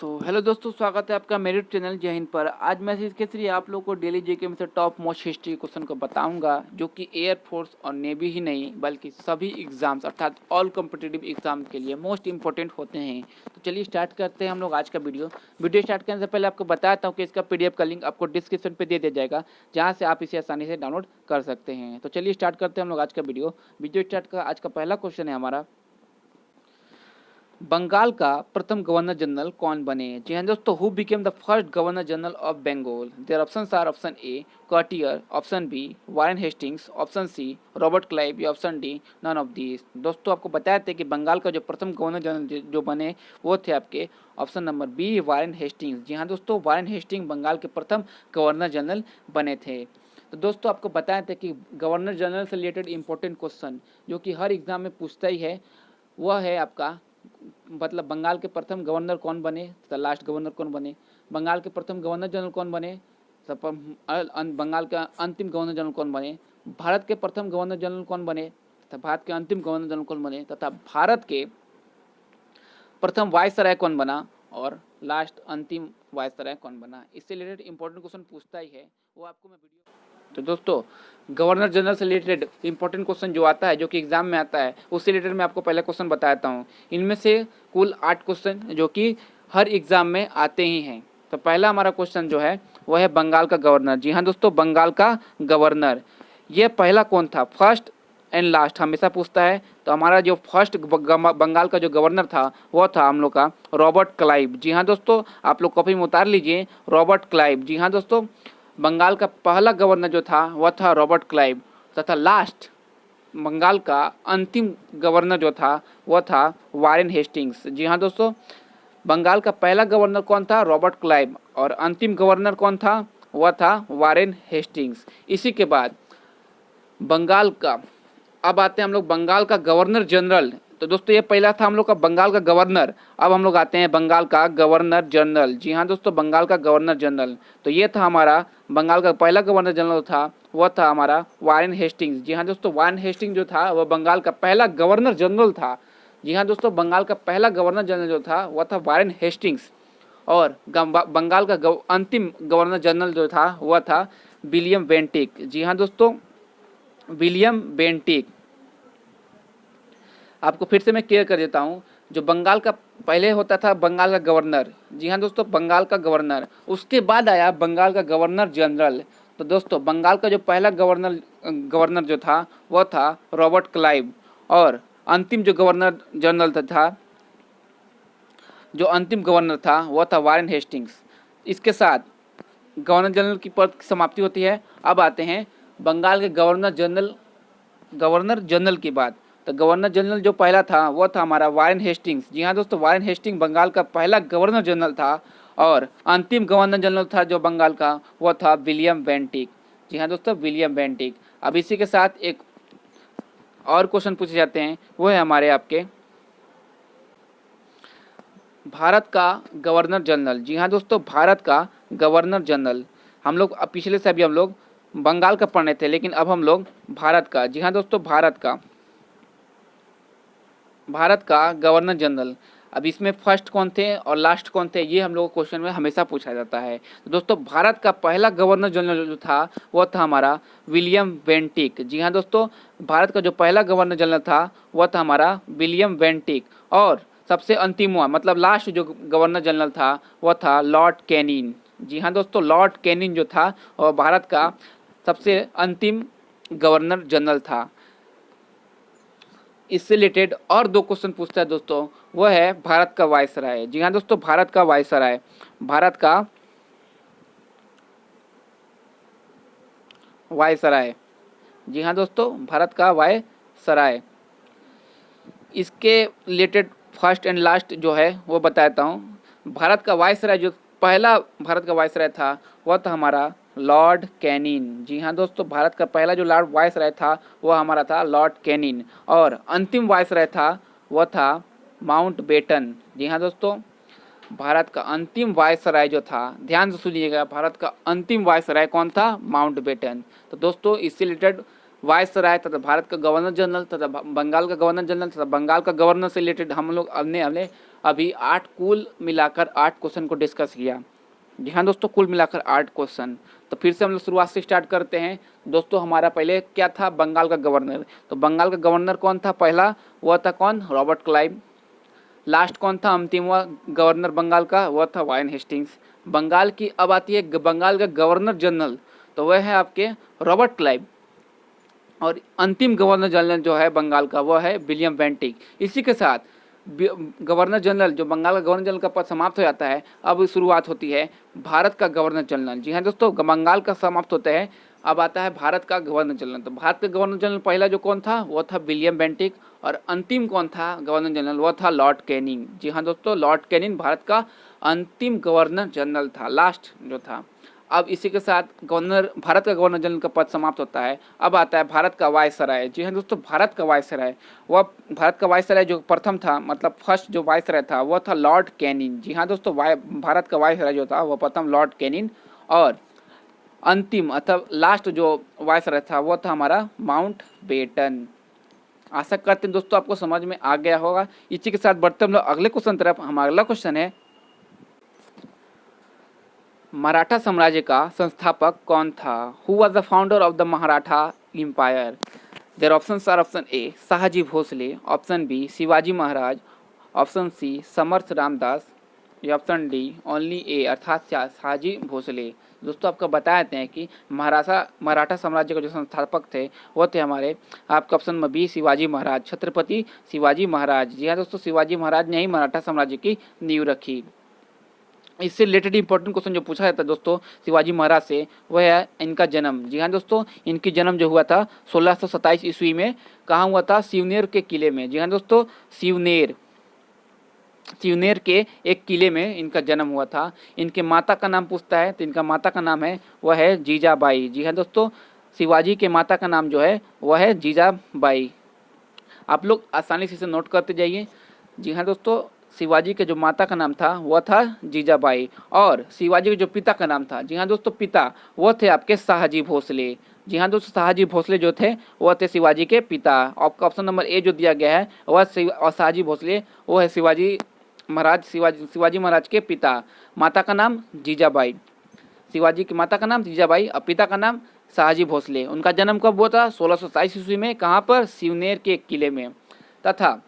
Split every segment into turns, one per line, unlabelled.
Hello दोस्तों, स्वागत है आपका मेरे चैनल जय हिंद पर। आज मैं इसके थ्री आप लोग को डेली जीके में से टॉप मोस्ट हिस्ट्री क्वेश्चन को बताऊंगा, जो कि एयरफोर्स और नेवी ही नहीं बल्कि सभी एग्जाम्स अर्थात ऑल कॉम्पिटिटिव एग्जाम के लिए मोस्ट इंपॉर्टेंट होते हैं। तो चलिए स्टार्ट करते हैं हम लोग आज का वीडियो स्टार्ट करने से पहले आपको बताता हूँ कि इसका PDF का लिंक आपको डिस्क्रिप्शन पर दे दिया जाएगा, जहाँ से आप इसे आसानी से डाउनलोड कर सकते हैं। तो चलिए स्टार्ट करते हैं हम लोग आज का वीडियो स्टार्ट का आज का पहला क्वेश्चन है हमारा, बंगाल का प्रथम गवर्नर जनरल कौन बने? जी हाँ दोस्तों, who became the first governor general of Bengal? There options are option A Cartier, option B Warren Hastings, option C Robert Clive या option D none of these. दोस्तों आपको बताया था कि बंगाल का जो प्रथम गवर्नर जनरल जो बने वो थे आपके option number B Warren Hastings. जी हाँ दोस्तों, वारेन हेस्टिंग्स बंगाल के प्रथम गवर्नर जनरल बने थे। तो दोस्तों आपको बताया था कि गवर्नर जनरल से रिलेटेड इंपॉर्टेंट क्वेश्चन जो कि हर एग्जाम में पूछता ही है, वह है आपका मतलब बंगाल के प्रथम गवर्नर कौन बने तथा लास्ट गवर्नर कौन बने, बंगाल के प्रथम गवर्नर जनरल कौन बने, बंगाल का अंतिम गवर्नर जनरल कौन बने, भारत के प्रथम गवर्नर जनरल कौन बने तथा भारत के अंतिम गवर्नर जनरल कौन बने, तथा भारत के प्रथम वायसराय कौन बना और लास्ट अंतिम वायसराय कौन बना। इससे रिलेटेड इंपॉर्टेंट क्वेश्चन पूछता ही है, वो आपको मैं वीडियो। तो दोस्तों गवर्नर जनरल से रिलेटेड इंपॉर्टेंट क्वेश्चन जो आता है, जो कि एग्जाम में आता है, उससे रिलेटेड मैं आपको पहले क्वेश्चन बताता हूँ। इनमें से कुल 8 क्वेश्चन जो कि हर एग्जाम में आते ही हैं। तो पहला हमारा क्वेश्चन जो है वह है बंगाल का गवर्नर। जी हाँ दोस्तों, बंगाल का गवर्नर ये पहला कौन था? फर्स्ट एंड लास्ट हमेशा पूछता है। तो हमारा जो फर्स्ट बंगाल का जो गवर्नर था वो था हम लोग का रॉबर्ट क्लाइव। जी हाँ दोस्तों, आप लोग कॉपी में उतार लीजिए रॉबर्ट क्लाइव। जी हाँ दोस्तों, बंगाल का पहला गवर्नर जो था वह था रॉबर्ट क्लाइव, तथा लास्ट बंगाल का अंतिम गवर्नर जो था वह था वारेन हेस्टिंग्स। जी हाँ दोस्तों, बंगाल का पहला गवर्नर कौन था? रॉबर्ट क्लाइव, और अंतिम गवर्नर कौन था? वह था वारेन हेस्टिंग्स। इसी के बाद बंगाल का, अब आते हैं हम लोग बंगाल का गवर्नर जनरल। तो दोस्तों ये पहला था हम लोग का बंगाल का गवर्नर, अब हम लोग आते हैं बंगाल का गवर्नर जनरल। जी हाँ दोस्तों, बंगाल का गवर्नर जनरल। तो ये था हमारा बंगाल का पहला गवर्नर जनरल था, वह था हमारा वारेन हेस्टिंग्स। जी हाँ दोस्तों, वारेन हेस्टिंग्स जो था वह बंगाल का पहला गवर्नर जनरल था। जी हाँ दोस्तों, बंगाल का पहला गवर्नर जनरल जो था वह था वारेन हेस्टिंग्स, और बंगाल का अंतिम गवर्नर जनरल जो था वह था विलियम बेंटिक। जी हाँ दोस्तों, विलियम बेंटिक। आपको फिर से मैं क्लियर कर देता हूँ, जो बंगाल का पहले होता था बंगाल का गवर्नर। जी हाँ दोस्तों, बंगाल का गवर्नर, उसके बाद आया बंगाल का गवर्नर जनरल। तो दोस्तों बंगाल का जो पहला गवर्नर जो था वह था रॉबर्ट क्लाइव, और अंतिम जो गवर्नर जनरल जो अंतिम गवर्नर था वह था वारेन हेस्टिंग्स। इसके साथ गवर्नर जनरल की पद की समाप्ति होती है। अब आते हैं बंगाल के गवर्नर जनरल की बात। तो गवर्नर जनरल जो पहला था वह था हमारा वारेन हेस्टिंग्स। जी हाँ दोस्तों, वारेन हेस्टिंग्स बंगाल का पहला गवर्नर जनरल था, और अंतिम गवर्नर जनरल था जो बंगाल का वह था विलियम बेंटिक। जी हाँ दोस्तों, विलियम बेंटिक। अब इसी के साथ एक और क्वेश्चन पूछे जाते हैं, वो है हमारे आपके भारत का गवर्नर जनरल। जी हाँ दोस्तों, भारत का गवर्नर जनरल। हम लोग पिछले से अभी हम लोग बंगाल का पढ़ने थे, लेकिन अब हम लोग भारत का। जी हाँ दोस्तों, भारत का गवर्नर जनरल। अब इसमें फर्स्ट कौन थे और लास्ट कौन थे, ये हम लोग को क्वेश्चन में हमेशा पूछा जाता है। तो दोस्तों भारत का पहला गवर्नर जनरल जो था वह था हमारा विलियम बेंटिक। जी हाँ दोस्तों, भारत का जो पहला गवर्नर जनरल था वह था हमारा विलियम बेंटिक, और सबसे अंतिम हुआ मतलब लास्ट जो गवर्नर जनरल था वह था लॉर्ड कैनिन। जी हाँ दोस्तों, लॉर्ड कैनिन जो था वह भारत का सबसे अंतिम गवर्नर जनरल था। इससे रिलेटेड और 2 क्वेश्चन पूछता है दोस्तों, वो है भारत का वायसराय। जी हाँ दोस्तों, भारत का वायसराय, भारत का वायसराय। जी हाँ दोस्तों, भारत का वायसराय। इसके रिलेटेड फर्स्ट एंड लास्ट जो है वो बताता हूँ। भारत का वायसराय जो पहला भारत का वायसराय था वह था हमारा लॉर्ड कैनिन। जी हाँ दोस्तों, भारत का पहला जो लॉर्ड वायसराय था वह हमारा था लॉर्ड कैनिन, और अंतिम वायसराय था वह था माउंट बेटन। जी हाँ दोस्तों, भारत का अंतिम वायसराय जो था, ध्यान से सुनिएगा, भारत का अंतिम वायसराय कौन था? Mountbatten. तो दोस्तों इससे रिलेटेड वायसराय तथा भारत का गवर्नर जनरल तथा बंगाल का गवर्नर जनरल तथा बंगाल का गवर्नर से रिलेटेड हम लोग हमने अभी 8 कुल मिलाकर 8 क्वेश्चन को डिस्कस किया। जी हाँ दोस्तों, कुल मिलाकर 8 क्वेश्चन। तो फिर से हम लोग शुरुआत से स्टार्ट करते हैं। दोस्तों हमारा पहले क्या था, बंगाल का गवर्नर। तो बंगाल का गवर्नर कौन था, पहला वह था कौन, रॉबर्ट क्लाइव। लास्ट कौन था, अंतिम गवर्नर बंगाल का, वह था वारेन हेस्टिंग्स। बंगाल की अब आती है बंगाल का गवर्नर जनरल, तो वह है आपके रॉबर्ट क्लाइव। और अंतिम गवर्नर जनरल जो है बंगाल का वह है विलियम बेंटिक। इसी के साथ गवर्नर जनरल, जो बंगाल का गवर्नर जनरल का पद समाप्त हो जाता है, अब शुरुआत होती है भारत का गवर्नर जनरल। जी हाँ दोस्तों, बंगाल का समाप्त होता है, अब आता है भारत का गवर्नर जनरल। तो भारत का गवर्नर जनरल पहला जो कौन था वो था विलियम बेंटिक, और अंतिम कौन था गवर्नर जनरल, वो था लॉर्ड कैनिंग। जी हाँ दोस्तों, लॉर्ड कैनिंग भारत का अंतिम गवर्नर जनरल था, लास्ट जो था। अब इसी के साथ भारत का गवर्नर जनरल का पद समाप्त होता है। अब आता है भारत का वायसराय। जी हाँ दोस्तों, भारत का वायसराय, वह भारत का वायसराय जो प्रथम था, मतलब फर्स्ट जो वायसराय था वह था लॉर्ड कैनिन। जी हाँ दोस्तों, भारत का वायसराय जो था वह प्रथम लॉर्ड कैनिन, और अंतिम अथवा लास्ट जो वायसराय था वह था हमारा माउंट बेटन। आशा करते हैं दोस्तों आपको समझ में आ गया होगा। इसी के साथ बढ़ते हम लोग अगले क्वेश्चन तरफ। हमारा अगला क्वेश्चन है, मराठा साम्राज्य का संस्थापक कौन था? Who was the founder of the Maratha empire? Their options are option A Shahji Bhosale, option B Shivaji Maharaj, option C Samarth Ramdas, या ऑप्शन डी ओनली ए अर्थात शाहजी भोसले। दोस्तों आपको बता देते हैं कि मराठा साम्राज्य के जो संस्थापक थे वो थे हमारे आपका ऑप्शन में बी शिवाजी महाराज, छत्रपति शिवाजी महाराज। जी हाँ दोस्तों, शिवाजी महाराज ने ही मराठा साम्राज्य की नींव रखी। इससे रिलेटेड इंपॉर्टेंट क्वेश्चन जो पूछा जाता है दोस्तों शिवाजी महाराज से, वह है इनका जन्म। जी हाँ दोस्तों, इनकी जन्म जो हुआ था 1627 ईस्वी में, कहाँ हुआ था, सिवनेर के किले में। जी हाँ दोस्तों, सिवनेर के एक किले में इनका जन्म हुआ था। इनके माता का नाम पूछता है, तो इनका माता का नाम है वह है जीजाबाई। जी हाँ दोस्तों, शिवाजी के माता का नाम जो है वह है जीजाबाई। आप लोग आसानी से इसे नोट करते जाइए। जी हाँ दोस्तों, शिवाजी के जो माता का नाम था वह था जीजाबाई, और शिवाजी के जो पिता का नाम था, जी हाँ दोस्तों, पिता वो थे आपके शाहजी भोसले। जी हाँ दोस्तों, शाहजी भोसले जो थे वह थे शिवाजी के पिता। आपका ऑप्शन नंबर ए जो दिया गया है वह शाहजी भोसले वो है शिवाजी महाराज के पिता। माता का नाम जीजाबाई, शिवाजी की माता का नाम जीजाबाई और पिता का नाम शाहजी भोसले। उनका जन्म कब हुआ था, 1627 ईस्वी में, कहाँ पर, सिवनेर के किले में। तथा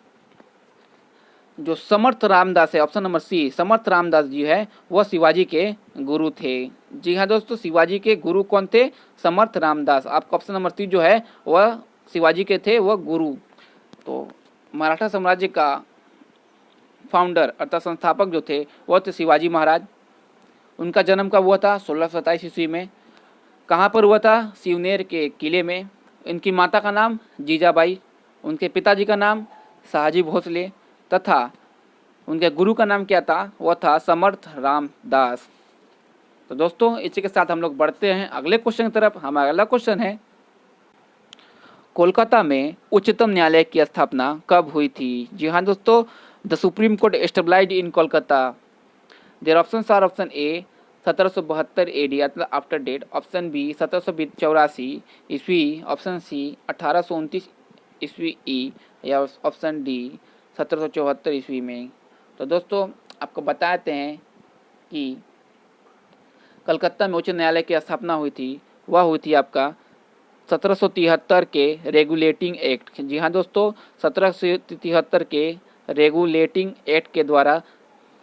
जो समर्थ रामदास है, ऑप्शन नंबर सी समर्थ रामदास जी है, वह शिवाजी के गुरु थे। जी हाँ दोस्तों, शिवाजी के गुरु कौन थे, समर्थ रामदास। आपका ऑप्शन नंबर सी जो है वह शिवाजी के थे, वह गुरु। तो मराठा साम्राज्य का फाउंडर अर्थात संस्थापक जो थे वह थे शिवाजी महाराज। उनका जन्म कब हुआ था, 1627 ईस्वी में। कहाँ पर हुआ था, सिवनेर के किले में। इनकी माता का नाम जीजाबाई, उनके पिताजी का नाम शाहजी भोसले, तथा उनके गुरु का नाम क्या था, वह था समर्थ रामदास। तो दोस्तों इसी के साथ हम लोग बढ़ते हैं अगले क्वेश्चन की तरफ। हमारा अगला क्वेश्चन है, कोलकाता में उच्चतम न्यायालय की स्थापना कब हुई थी? जी हाँ दोस्तों, the supreme court established in Kolkata. Their options are option A 1772 AD after date, option B 1784 ईस्वी, ऑप्शन सी 1829 ईस्वी ई, या ऑप्शन डी 1774 ईस्वी में। तो दोस्तों आपको बताते हैं कि कलकत्ता में उच्च न्यायालय की स्थापना हुई थी, वह हुई थी आपका 1773 के रेगुलेटिंग एक्ट। जी हाँ दोस्तों, 1773 के रेगुलेटिंग एक्ट के द्वारा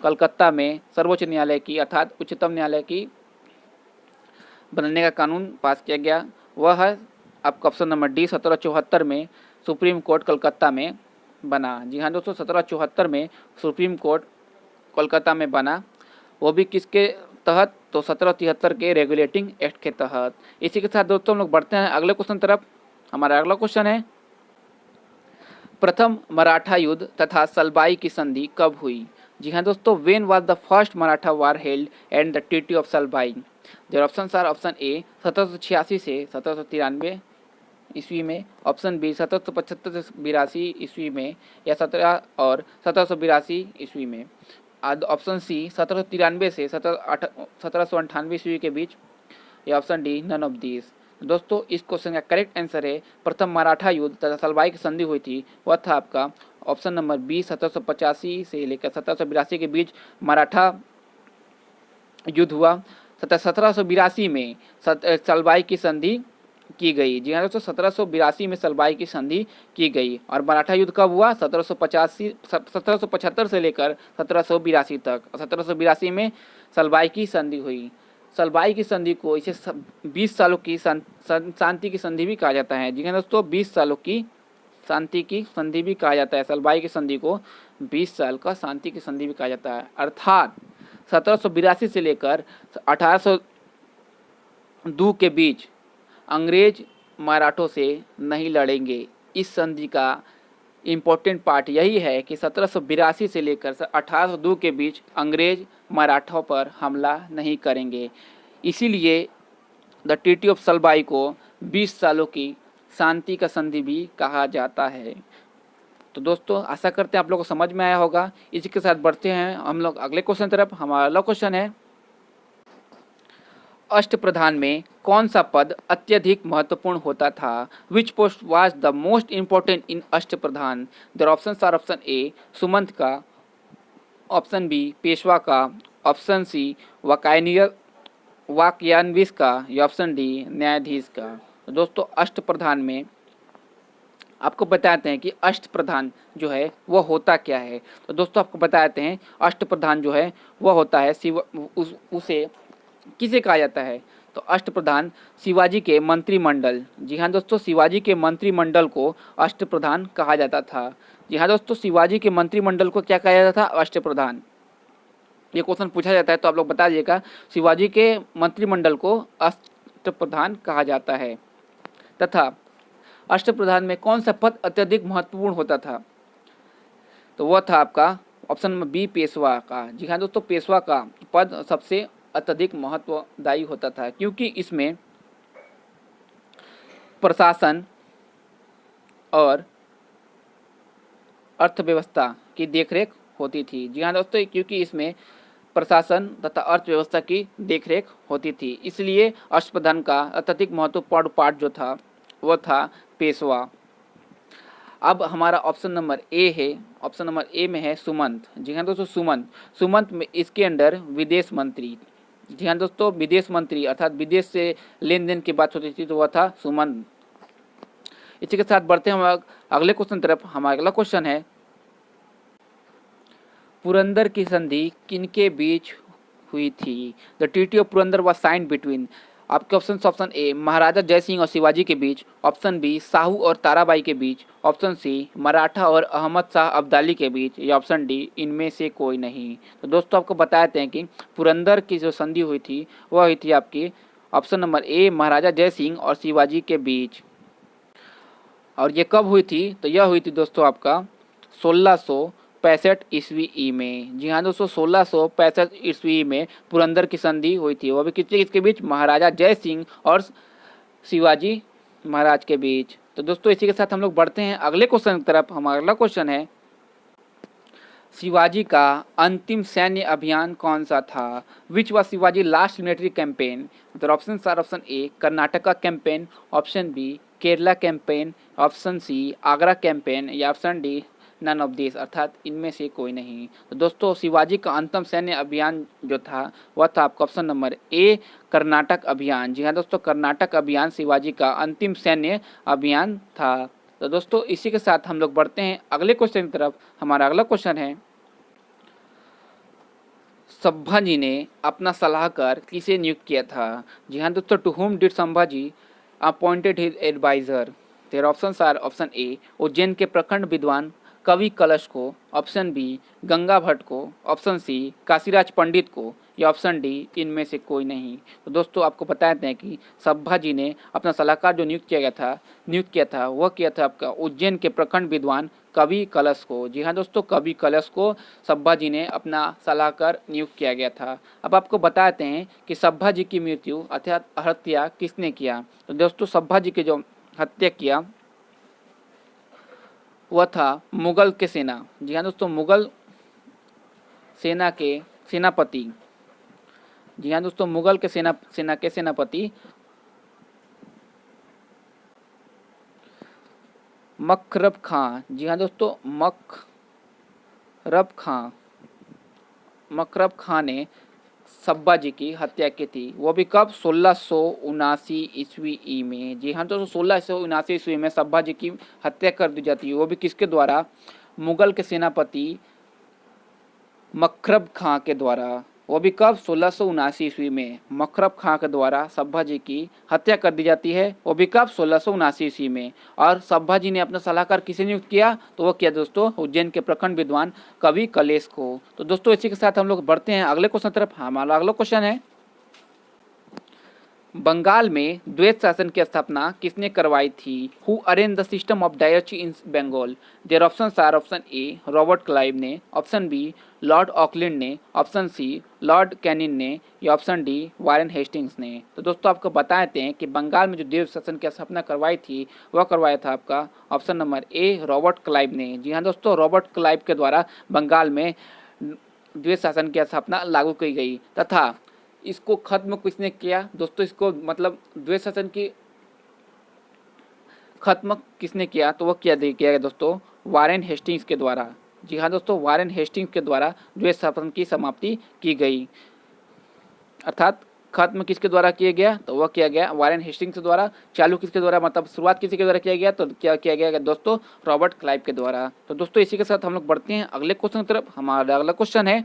कलकत्ता में सर्वोच्च न्यायालय की अर्थात उच्चतम न्यायालय की बनने का कानून पास किया गया। वह है आपका ऑप्शन नंबर डी 1774 में सुप्रीम कोर्ट कलकत्ता में बना। जी हाँ दोस्तों, 1774 में सुप्रीम कोर्ट कोलकाता में बना, वो भी किसके तहत, तो 1773 के रेगुलेटिंग एक्ट के तहत। इसी के साथ दोस्तों हम लोग बढ़ते हैं अगले क्वेश्चन तरफ। हमारा अगला क्वेश्चन है, प्रथम मराठा युद्ध तथा सलबाई की संधि कब हुई? जी हाँ दोस्तों, when was the first Maratha war held and the treaty of Salbai? Their options are option A 1786 से 1793 ईस्वी में, ऑप्शन बी 1775 से 82 ईस्वी में, या 1782 ईस्वी में, ऑप्शन सी 1793 से 1798 ईस्वी के बीच, या option D none of this. दोस्तों इस क्वेश्चन का करेक्ट आंसर है प्रथम मराठा युद्ध तथा सलवाई की संधि हुई थी, वह था आपका ऑप्शन नंबर बी 1785 से लेकर 1782 के बीच मराठा युद्ध हुआ तथा 1782 में सलवाई की संधि की गई। जी हाँ दोस्तों, 1782 में सलवाई की संधि की गई। और मराठा युद्ध कब हुआ? 1775 से लेकर 1782 तक। 1782 में सलवाई की संधि हुई। सलवाई की संधि को इसे 20 सालों की शांति की संधि भी कहा जाता है। जी हाँ दोस्तों, 20 सालों की शांति की संधि भी कहा जाता है। सलवाई की संधि को 20 साल का शांति की संधि भी कहा जाता है। अर्थात 1782 से लेकर 1802 के बीच अंग्रेज मराठों से नहीं लड़ेंगे। इस संधि का इम्पोर्टेंट पार्ट यही है कि 1782 से लेकर 1802 के बीच अंग्रेज मराठों पर हमला नहीं करेंगे। इसीलिए द ट्रीटी ऑफ सलवाई को 20 सालों की शांति का संधि भी कहा जाता है। तो दोस्तों आशा करते हैं आप लोगों को समझ में आया होगा। इसी के साथ बढ़ते हैं हम लोग अगले क्वेश्चन तरफ। हमारा अगला क्वेश्चन है, अष्टप्रधान में कौन सा पद अत्यधिक महत्वपूर्ण होता था? Which post was the most important in Ashtapradhan? Their options are option A Sumant का, ऑप्शन बी पेशवा का, ऑप्शन सी वाक्यान्विश का या ऑप्शन डी न्यायाधीश का। तो दोस्तों अष्टप्रधान में आपको बताते हैं कि अष्टप्रधान जो है वह होता क्या है। तो दोस्तों आपको बताते हैं अष्टप्रधान जो है वह होता है उसे किसे कहा जाता है? तो अष्टप्रधान शिवाजी के मंत्रिमंडल। जी हाँ दोस्तों, शिवाजी के मंत्रिमंडल को अष्टप्रधान कहा जाता था। जी हाँ दोस्तों, शिवाजी के मंत्रिमंडल को क्या कहा जाता था? अष्टप्रधान। ये क्वेश्चन पूछा जाता है तो आप लोग बता दीजिएगा। शिवाजी के मंत्रिमंडल को अष्टप्रधान कहा जाता है। तथा अष्टप्रधान में कौन सा पद अत्यधिक महत्वपूर्ण होता था? तो वह था आपका ऑप्शन नंबर बी पेशवा का। जी हाँ दोस्तों, पेशवा का पद सबसे अत्यधिक महत्वदायी होता था, क्योंकि इसमें प्रशासन और अर्थव्यवस्था की देखरेख होती थी। जी हाँ दोस्तों, क्योंकि इसमें प्रशासन तथा अर्थव्यवस्था की देखरेख होती थी, इसलिए अष्टप्रधान का अत्यधिक महत्वपूर्ण पार्ट जो था वह था पेशवा। अब हमारा ऑप्शन नंबर ए है, ऑप्शन नंबर ए में है सुमंत। जी हाँ दोस्तों, सुमंत में इसके अंडर विदेश मंत्री। जी हाँ दोस्तों, विदेश मंत्री अर्थात विदेश से लेन देन की बात होती थी तो वह था सुमंत। इसी के साथ बढ़ते हैं हम अगले क्वेश्चन तरफ। हमारा अगला क्वेश्चन है, पुरंदर की संधि किनके बीच हुई थी? The treaty of Purandar was signed between. आपके ऑप्शन ए महाराजा जय सिंह और शिवाजी के बीच, ऑप्शन बी साहू और ताराबाई के बीच, ऑप्शन सी मराठा और अहमद शाह अब्दाली के बीच या ऑप्शन डी इनमें से कोई नहीं। तो दोस्तों आपको बताते हैं कि पुरंदर की जो संधि हुई थी वह हुई थी आपकी ऑप्शन नंबर ए महाराजा जय सिंह और शिवाजी के बीच। और ये कब हुई थी? तो यह हुई थी दोस्तों आपका 1665 ईस्वी में। जी हाँ दोस्तों, 1665 ईस्वी में पुरंदर की संधि हुई थी। वो भी किसके बीच? महाराजा जय सिंह और शिवाजी महाराज के बीच। तो दोस्तों इसी के साथ हम लोग बढ़ते हैं अगले क्वेश्चन की तरफ। हमारा अगला क्वेश्चन है, शिवाजी का अंतिम सैन्य अभियान कौन सा था? Which was Shivaji last military campaign? The option are option A Karnataka campaign, option B Kerala campaign, option C Agra campaign या option D none of this अर्थात इनमें से कोई नहीं। तो दोस्तों शिवाजी का अंतिम सैन्य अभियान जो था वह था आपका ऑप्शन नंबर ए कर्नाटक अभियान। जी हाँ दोस्तों, कर्नाटक अभियान शिवाजी का अंतिम सैन्य अभियान था। तो दोस्तों इसी के साथ हम लोग बढ़ते हैं अगले क्वेश्चन की तरफ। हमारा अगला क्वेश्चन है, संभाजी ने अपना सलाहकार किसे नियुक्त किया था? जी हाँ दोस्तों, to whom did Sambhaji appointed his advisor? There options are option A Ujjain के प्रखंड विद्वान कवि कलश को, ऑप्शन बी गंगा भट्ट को, ऑप्शन सी काशीराज पंडित को या ऑप्शन डी इनमें से कोई नहीं। तो दोस्तों आपको बताते हैं कि संभाजी ने अपना सलाहकार जो नियुक्त किया था वह किया था आपका उज्जैन के प्रखंड विद्वान कवि कलश को। जी हाँ दोस्तों, कवि कलश को संभाजी ने अपना सलाहकार नियुक्त किया गया था। अब आपको बताते हैं कि संभाजी की मृत्यु अर्थात हत्या किसने किया? तो दोस्तों संभाजी की जो हत्या किया वह था मुगल के सेना। जी हाँ दोस्तों, मुगल सेना के सेनापति। जी हाँ दोस्तों, मुगल के सेना के सेनापति मकरब खां, जी हाँ दोस्तों, मकरब खां ने सब्बा जी की हत्या की थी। वो भी कब? 1679 ईस्वी में। जी हाँ दोस्तों, 1679 ईस्वी में सब्बा जी की हत्या कर दी जाती है। वो भी किसके द्वारा? मुगल के सेनापति मकरब खां के द्वारा। वो भी कब? 1679 ईस्वी में मकरब खां के द्वारा सब्बा जी की हत्या कर दी जाती है। वो भी कब? 1679 ईस्वी में। और सब्बा जी ने अपना सलाहकार किसे नियुक्त किया? तो वो किया दोस्तों उज्जैन के प्रखंड विद्वान कवि कलेश को। तो दोस्तों इसी के साथ हम लोग बढ़ते हैं अगले क्वेश्चन तरफ। हमारा अगला क्वेश्चन है, बंगाल में द्वैत शासन की स्थापना किसने करवाई थी? Who arrange the system of dyarchy in Bengal? There options are, option A Robert Clive ने, ऑप्शन बी लॉर्ड ऑकलैंड ने, ऑप्शन सी लॉर्ड कैनिन ने, या ऑप्शन डी वारेन हेस्टिंग्स ने। तो दोस्तों आपको बता देते हैं कि बंगाल में जो द्वैत शासन की स्थापना करवाई थी वह करवाया था आपका option number A Robert Clive ने। जी हाँ दोस्तों, रॉबर्ट क्लाइव के द्वारा बंगाल में द्वैत शासन की स्थापना लागू की गई। तथा इसको खत्म किसने किया दोस्तों? इसको मतलब द्वैत शासन की खत्म किसने किया? तो वो किया गया दोस्तों वारेन हेस्टिंग्स के द्वारा। जी हाँ दोस्तों, वारेन हेस्टिंग्स के द्वारा द्वैत शासन की समाप्ति की गई। अर्थात खत्म किसके द्वारा किया गया? तो वह किया गया वारेन हेस्टिंग्स के द्वारा। चालू किसके द्वारा, मतलब शुरुआत किसी के द्वारा किया गया? तो क्या किया गया दोस्तों? रॉबर्ट क्लाइव के द्वारा। तो दोस्तों इसी के साथ हम लोग बढ़ते हैं अगले क्वेश्चन की तरफ। हमारा अगला क्वेश्चन है,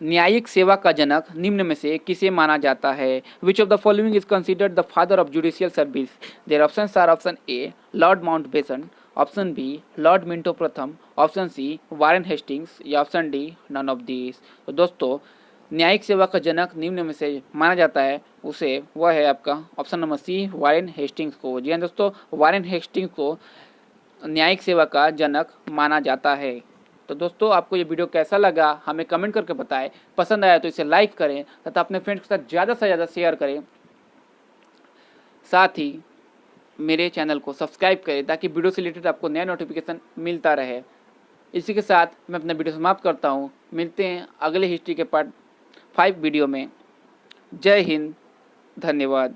न्यायिक सेवा का जनक निम्न में से किसे माना जाता है? Which of the following is considered the father of judicial service? There options are, option A lord Mountbatten, option B lord Minto प्रथम, ऑप्शन सी वारेन हेस्टिंग्स, या option D none of this. तो दोस्तों न्यायिक सेवा का जनक निम्न में से माना जाता है उसे, वह है आपका option number C Warren Hastings को। जी हाँ दोस्तों, वारेन हेस्टिंग्स को न्यायिक सेवा का जनक माना जाता है। तो दोस्तों आपको ये वीडियो कैसा लगा हमें कमेंट करके बताएं। पसंद आया तो इसे लाइक करें तथा अपने फ्रेंड्स के साथ ज़्यादा से ज़्यादा शेयर करें। साथ ही मेरे चैनल को सब्सक्राइब करें ताकि वीडियो से रिलेटेड आपको नया नोटिफिकेशन मिलता रहे। इसी के साथ मैं अपना वीडियो समाप्त करता हूँ। मिलते हैं अगले हिस्ट्री के पार्ट 5 वीडियो में। जय हिंद, धन्यवाद।